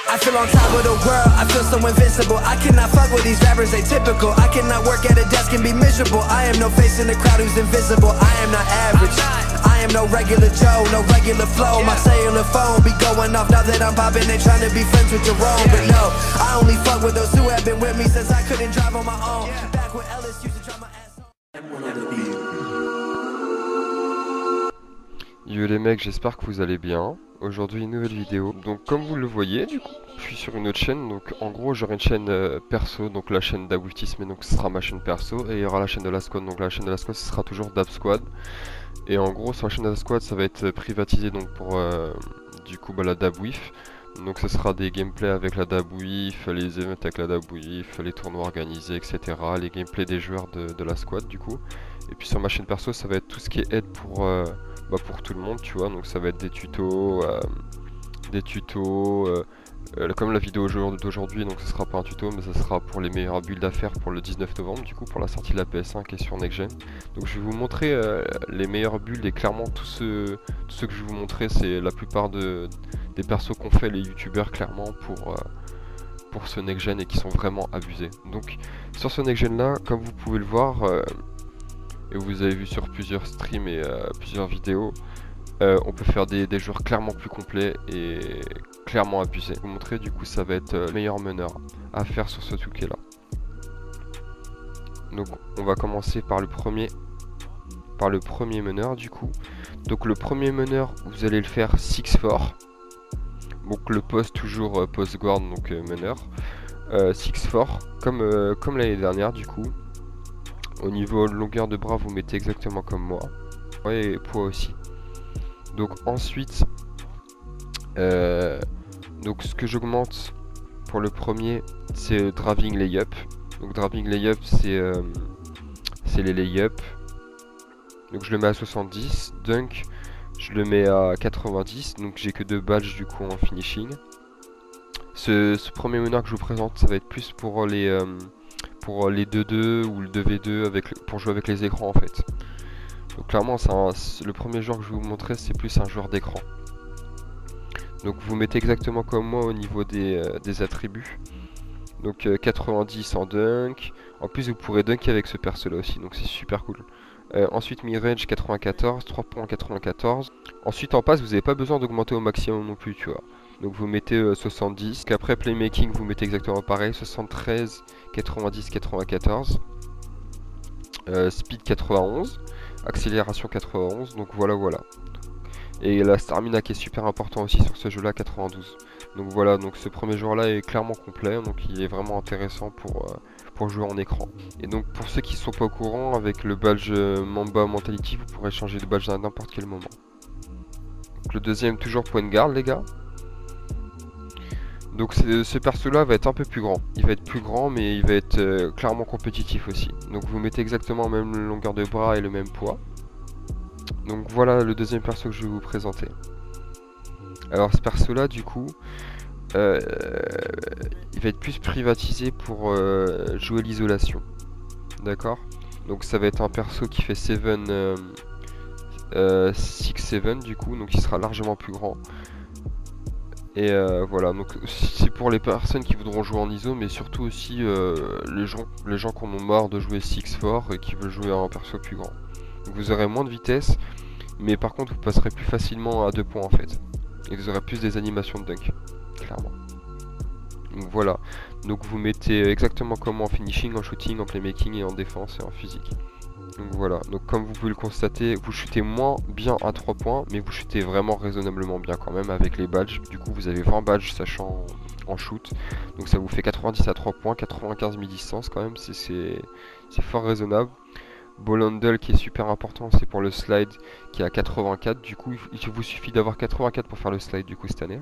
I feel on top of the world, I feel so invincible. I cannot fuck with these rappers, they typical. I cannot work at a desk and be miserable. I am no face in the crowd who's invisible. I am not average, I am no regular Joe, no regular flow. My cellular phone be going off now that I'm popping. They trying to be friends with Jerome, but no, I only fuck with those who have been with me since I couldn't drive on my own. Back when Ellis used to drive my ass home. Yo les mecs, j'espère que vous allez bien. Aujourd'hui une nouvelle vidéo. Donc comme vous le voyez, du coup, je suis sur une autre chaîne. Donc en gros j'aurai une chaîne perso, donc la chaîne d'Aboutisme, et donc ce sera ma chaîne perso. Et il y aura la chaîne de la squad, donc la chaîne de la squad ce sera toujours Dab Squad. Et en gros sur la chaîne de la squad ça va être privatisé donc pour du coup la Dabwif. Donc ce sera des gameplays avec la Dabwif, les events avec la Dabwif, les tournois organisés, etc. Les gameplays des joueurs de la squad du coup. Et puis sur ma chaîne perso ça va être tout ce qui est aide pour tout le monde, tu vois. Donc ça va être des tutos, comme la vidéo d'aujourd'hui. Donc ce sera pas un tuto mais ça sera pour les meilleurs builds à faire pour le 19 novembre du coup, pour la sortie de la PS5 et sur Next Gen. Donc je vais vous montrer les meilleurs builds, et clairement tous ceux que je vais vous montrer c'est la plupart des persos qu'ont fait les youtubeurs clairement pour ce Next Gen et qui sont vraiment abusés. Donc sur ce Next Gen là, comme vous pouvez le voir, et vous avez vu sur plusieurs streams et plusieurs vidéos, on peut faire des joueurs clairement plus complets et clairement abusés. Je vais vous montrer du coup ça va être le meilleur meneur à faire sur ce touquet là. Donc on va commencer par le premier meneur du coup. Donc le premier meneur vous allez le faire 6-4. Donc le poste toujours post guard, donc meneur 6-4 comme l'année dernière du coup. Au niveau de longueur de bras vous mettez exactement comme moi, et poids aussi. Donc ensuite donc ce que j'augmente pour le premier c'est driving layup. Donc driving layup c'est les layups. Donc je le mets à 70. Dunk je le mets à 90. Donc j'ai que 2 badges du coup en finishing. Ce premier meneur que je vous présente ça va être plus pour les 2-2 ou le 2v2 pour jouer avec les écrans en fait. Donc clairement le premier joueur que je vais vous montrer c'est plus un joueur d'écran. Donc vous mettez exactement comme moi au niveau des attributs. Donc 90 en dunk. En plus vous pourrez dunker avec ce perso là aussi, donc c'est super cool. Ensuite mid-range 94, 3 points 94. Ensuite en passe vous n'avez pas besoin d'augmenter au maximum non plus, tu vois. Donc vous mettez 70. Après playmaking vous mettez exactement pareil, 73, 90, 94. Speed 91, accélération 91, donc voilà. Et la stamina qui est super important aussi sur ce jeu là, 92. Donc voilà, donc ce premier joueur là est clairement complet, donc il est vraiment intéressant pour jouer en écran. Et donc pour ceux qui sont pas au courant, avec le badge Mamba Mentality vous pourrez changer de badge à n'importe quel moment. Donc le deuxième toujours point guard les gars. Donc ce perso là va être un peu plus grand. Il va être plus grand mais il va être clairement compétitif aussi. Donc vous mettez exactement la même longueur de bras et le même poids. Donc voilà le deuxième perso que je vais vous présenter. Alors ce perso là du coup il va être plus privatisé pour jouer l'isolation. D'accord. Donc ça va être un perso qui fait 6-7 du coup, donc il sera largement plus grand. Et voilà, donc c'est pour les personnes qui voudront jouer en ISO, mais surtout aussi les gens qui en ont marre de jouer 6-4 et qui veulent jouer un perso plus grand. Donc vous aurez moins de vitesse, mais par contre vous passerez plus facilement à 2 points en fait. Et vous aurez plus des animations de dunk, clairement. Donc voilà, donc vous mettez exactement comme en finishing, en shooting, en playmaking et en défense et en physique. Donc voilà, donc comme vous pouvez le constater, vous shootez moins bien à 3 points, mais vous shootez vraiment raisonnablement bien quand même avec les badges. Du coup vous avez 20 badges sachant en shoot, donc ça vous fait 90 à 3 points, 95 mi-distance quand même, c'est fort raisonnable. Ball handle qui est super important, c'est pour le slide qui est à 84, du coup il vous suffit d'avoir 84 pour faire le slide du coup cette année.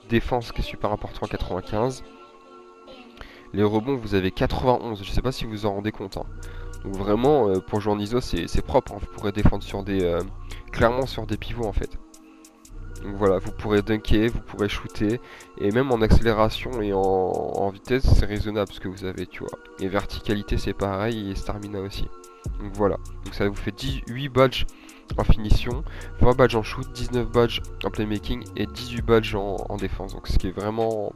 Défense qui est super important, 95. Les rebonds vous avez 91, je sais pas si vous vous en rendez compte hein. Donc vraiment pour jouer en ISO c'est propre hein. Vous pourrez défendre sur clairement sur des pivots en fait. Donc voilà, vous pourrez dunker, vous pourrez shooter, et même en accélération et en vitesse c'est raisonnable ce que vous avez, tu vois. Et verticalité c'est pareil, et stamina aussi. Donc voilà, donc ça vous fait 18 badges en finition, 20 badges en shoot, 19 badges en playmaking et 18 badges en défense. Donc ce qui est vraiment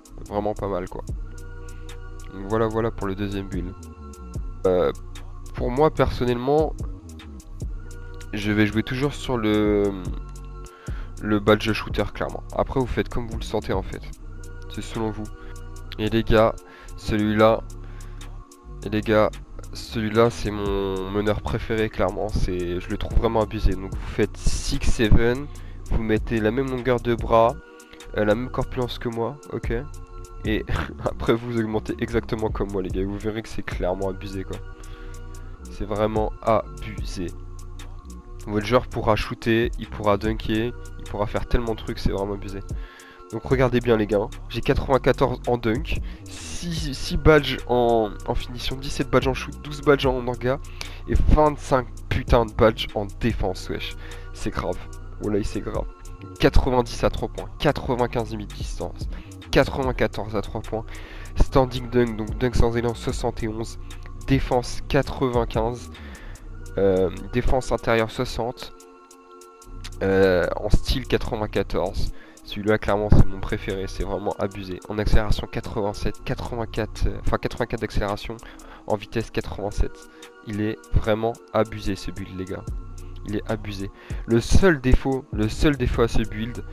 pas mal quoi. Donc voilà pour le deuxième build. Pour moi personnellement, je vais jouer toujours sur le badge shooter clairement. Après vous faites comme vous le sentez en fait. C'est selon vous. Et les gars, celui-là c'est mon meneur préféré clairement. Je le trouve vraiment abusé. Donc vous faites 6-7, vous mettez la même longueur de bras, la même corpulence que moi, ok. Et après vous augmentez exactement comme moi les gars. Vous verrez que c'est clairement abusé quoi. C'est vraiment abusé. Votre joueur pourra shooter, il pourra dunker, il pourra faire tellement de trucs, c'est vraiment abusé. Donc regardez bien les gars, j'ai 94 en dunk, 6 badges en finition, 17 badges en shoot, 12 badges en orga et 25 putains de badges en défense, wesh. C'est grave, oh là c'est grave. 90 à 3 points, 95 limites distance, 94 à 3 points, standing dunk, donc dunk sans élan 71, défense 95, défense intérieure 60, en style 94. Celui-là clairement c'est mon préféré, c'est vraiment abusé. En accélération 87, 84, enfin 84 d'accélération, en vitesse 87. Il est vraiment abusé ce build les gars. Il est abusé. Le seul défaut à ce build,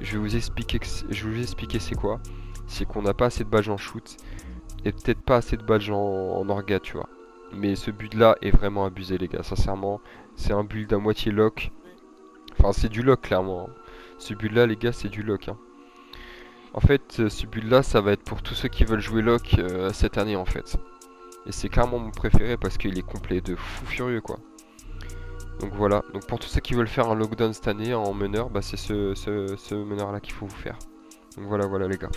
je vais vous expliquer c'est quoi. C'est qu'on n'a pas assez de badges en shoot et peut-être pas assez de badges en orga, tu vois. Mais ce build là est vraiment abusé les gars, sincèrement. C'est un build à moitié lock. Enfin c'est du lock clairement. Ce build là les gars c'est du lock hein. En fait ce build là ça va être pour tous ceux qui veulent jouer lock cette année en fait. Et c'est clairement mon préféré parce qu'il est complet de fou furieux quoi. Donc voilà, donc pour tous ceux qui veulent faire un lockdown cette année en meneur, bah c'est ce meneur là qu'il faut vous faire. Donc voilà les gars.